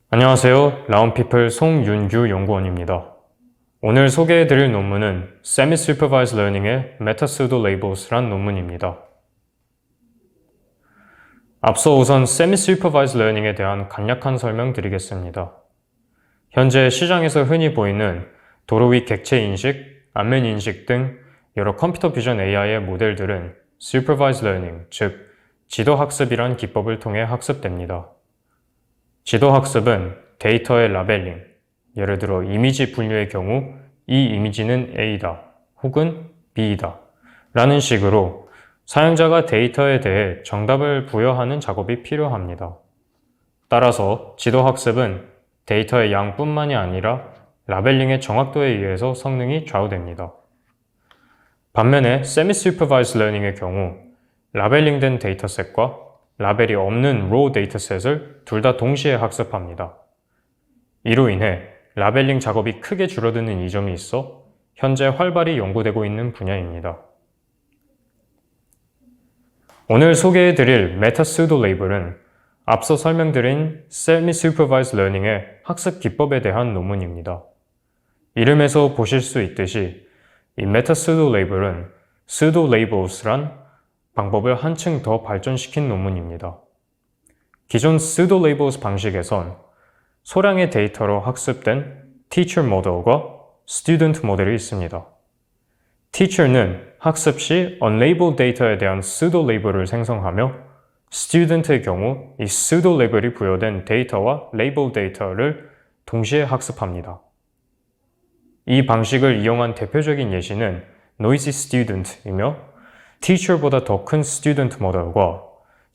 안녕하세요. 라운피플 송윤규 연구원입니다. 오늘 소개해드릴 논문은 Semi-Supervised Learning의 Meta-Pseudo-Labels란 논문입니다. 앞서 우선 Semi-Supervised Learning에 대한 간략한 설명 드리겠습니다. 현재 시장에서 흔히 보이는 도로 위 객체 인식, 안면 인식 등 여러 컴퓨터 비전 AI의 모델들은 Supervised Learning, 즉 지도학습이란 기법을 통해 학습됩니다. 지도학습은 데이터의 라벨링, 예를 들어 이미지 분류의 경우 이 이미지는 A다 혹은 B이다 라는 식으로 사용자가 데이터에 대해 정답을 부여하는 작업이 필요합니다. 따라서 지도학습은 데이터의 양뿐만이 아니라 라벨링의 정확도에 의해서 성능이 좌우됩니다. 반면에 Semi-Supervised Learning의 경우 라벨링된 데이터셋과 라벨이 없는 raw 데이터셋을 둘 다 동시에 학습합니다. 이로 인해 라벨링 작업이 크게 줄어드는 이점이 있어 현재 활발히 연구되고 있는 분야입니다. 오늘 소개해드릴 Meta-Pseudo-Label은 앞서 설명드린 Semi-Supervised Learning의 학습 기법에 대한 논문입니다. 이름에서 보실 수 있듯이 이 Meta-Pseudo-Label은 Pseudo-Labels란 방법을 한층 더 발전시킨 논문입니다. 기존 Pseudo-Labels 방식에선 소량의 데이터로 학습된 Teacher 모델과 Student 모델이 있습니다. Teacher는 학습 시 unlabeled 데이터에 대한 Pseudo-Label을 생성하며 Student의 경우 이 Pseudo-Label이 부여된 데이터와 label 데이터를 동시에 학습합니다. 이 방식을 이용한 대표적인 예시는 Noisy Student이며 Teacher보다 더 큰 Student 모델과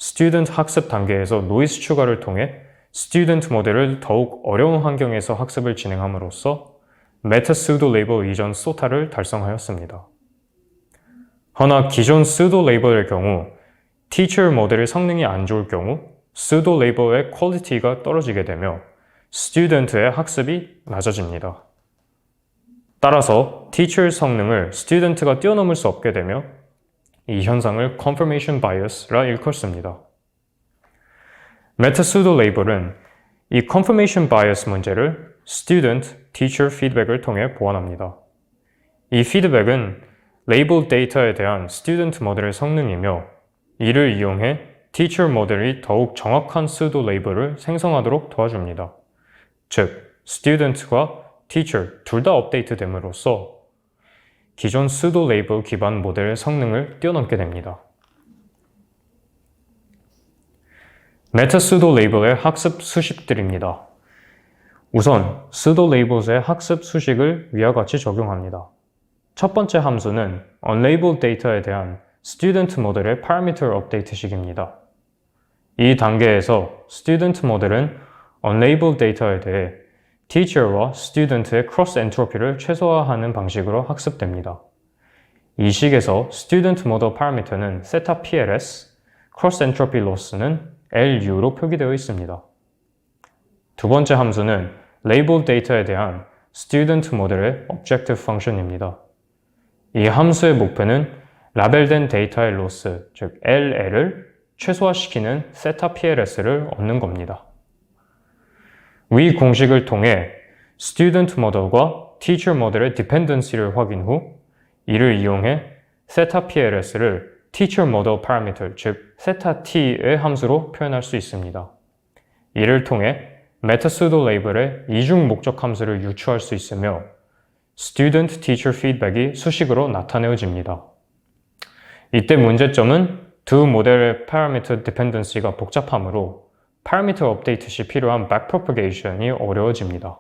Student 학습 단계에서 노이즈 추가를 통해 Student 모델을 더욱 어려운 환경에서 학습을 진행함으로써 Meta-Pseudo-Label 이전 SOTA를 달성하였습니다. 허나 기존 Pseudo-Label의 경우 Teacher 모델의 성능이 안 좋을 경우 Pseudo-Label의 퀄리티가 떨어지게 되며 Student의 학습이 낮아집니다. 따라서 Teacher 성능을 Student가 뛰어넘을 수 없게 되며 이 현상을 Confirmation Bias라 일컫습니다. Meta-Pseudo-Label은 이 Confirmation Bias 문제를 Student-Teacher 피드백을 통해 보완합니다. 이 피드백은 Label 데이터에 대한 Student 모델의 성능이며 이를 이용해 Teacher 모델이 더욱 정확한 Pseudo-Label을 생성하도록 도와줍니다. 즉, Student과 Teacher 둘 다 업데이트됨으로써 기존 Pseudo-Label 기반 모델의 성능을 뛰어넘게 됩니다. Meta-Pseudo-Label의 학습 수식들입니다. 우선 Pseudo-Labels의 학습 수식을 위와 같이 적용합니다. 첫 번째 함수는 unlabeled 데이터에 대한 Student 모델의 parameter update식입니다. 이 단계에서 Student 모델은 unlabeled 데이터에 대해 Teacher와 Student의 cross entropy를 최소화하는 방식으로 학습됩니다. 이 식에서 Student 모델 parameter는 theta PLS, cross entropy loss는 LU로 표기되어 있습니다. 두 번째 함수는 labeled 데이터에 대한 Student 모델의 objective function입니다. 이 함수의 목표는 라벨된 데이터의 로스, 즉 LL을 최소화시키는 theta PLS를 얻는 겁니다. 위 공식을 통해 Student 모델과 Teacher 모델의 dependency를 확인 후 이를 이용해 theta PLS를 Teacher 모델 parameter, 즉 theta t의 함수로 표현할 수 있습니다. 이를 통해 Meta-Pseudo-Label의 이중 목적 함수를 유추할 수 있으며 Student-Teacher 피드백이 수식으로 나타내어집니다. 이때 문제점은 두 모델의 parameter dependency가 복잡하므로 parameter update 시 필요한 backpropagation이 어려워집니다.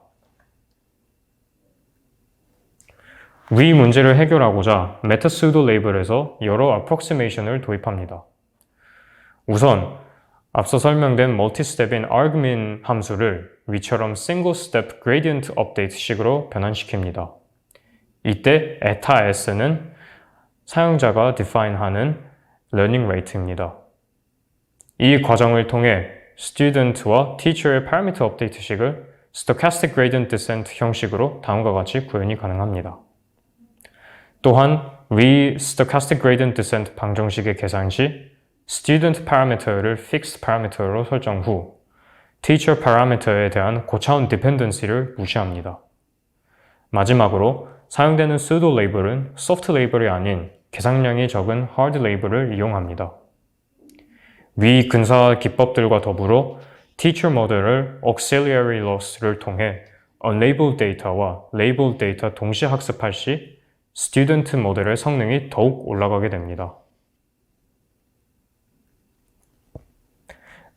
위 문제를 해결하고자 Meta-Pseudo-Label에서 여러 approximation을 도입합니다. 우선 앞서 설명된 multi-step인 argmin 함수를 위처럼 single-step gradient update 식으로 변환시킵니다. 이때 eta s는 사용자가 define하는 learning rate입니다. 이 과정을 통해 student와 teacher의 parameter update 식을 stochastic gradient descent 형식으로 다음과 같이 구현이 가능합니다. 또한 위 stochastic gradient descent 방정식의 계산 시 student parameter를 fixed parameter로 설정 후 teacher parameter에 대한 고차원 dependency를 무시합니다. 마지막으로 사용되는 pseudo 레이블은 soft 레이블이 아닌 계산량이 적은 hard 레이블을 이용합니다. 위 근사 기법들과 더불어 teacher 모델을 auxiliary loss를 통해 unlabeled data와 labeled data 동시 학습할 시 student 모델의 성능이 더욱 올라가게 됩니다.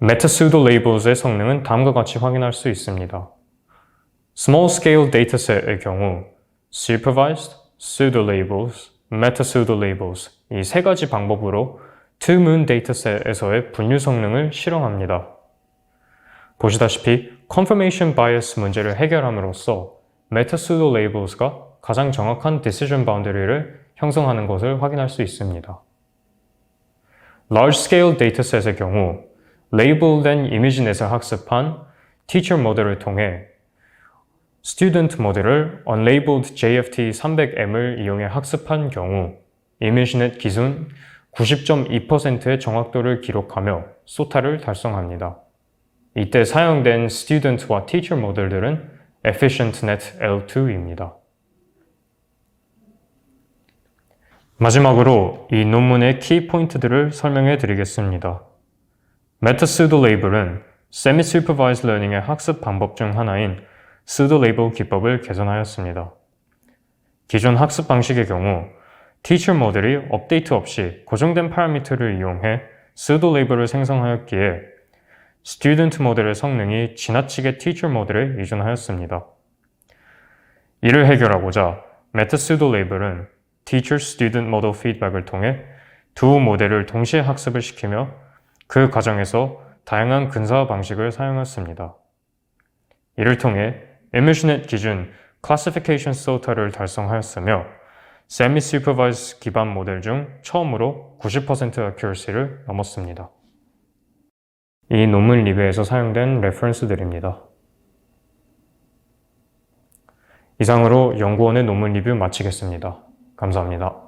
meta pseudo labels의 성능은 다음과 같이 확인할 수 있습니다. small scale dataset의 경우 supervised pseudo labels, meta pseudo labels 이 세 가지 방법으로 two-moon dataset에서의 분류 성능을 실험합니다. 보시다시피 confirmation bias 문제를 해결함으로써 meta pseudo labels가 가장 정확한 decision boundary를 형성하는 것을 확인할 수 있습니다. large scale dataset의 경우 label된 이미지넷을 학습한 teacher 모델을 통해 student 모델을 unlabeled JFT300M을 이용해 학습한 경우 이미지넷 기준 90.2%의 정확도를 기록하며 소타를 달성합니다. 이때 사용된 student와 teacher 모델들은 efficientnet L2입니다. 마지막으로 이 논문의 키 포인트들을 설명해 드리겠습니다. meta pseudo label은 semi-supervised learning의 학습 방법 중 하나인 pseudo label 기법을 개선하였습니다. 기존 학습 방식의 경우 teacher 모델이 업데이트 없이 고정된 파라미터를 이용해 pseudo label을 생성하였기에 student 모델의 성능이 지나치게 teacher 모델에 의존하였습니다. 이를 해결하고자 meta pseudo label은 teacher-student model feedback을 통해 두 모델을 동시에 학습을 시키며 그 과정에서 다양한 근사화 방식을 사용했습니다. 이를 통해 ImageNet 기준 classification SOTA를 달성하였으며 semi-supervised 기반 모델 중 처음으로 90% accuracy를 넘었습니다. 이 논문 리뷰에서 사용된 레퍼런스들입니다. 이상으로 연구원의 논문 리뷰 마치겠습니다. 감사합니다.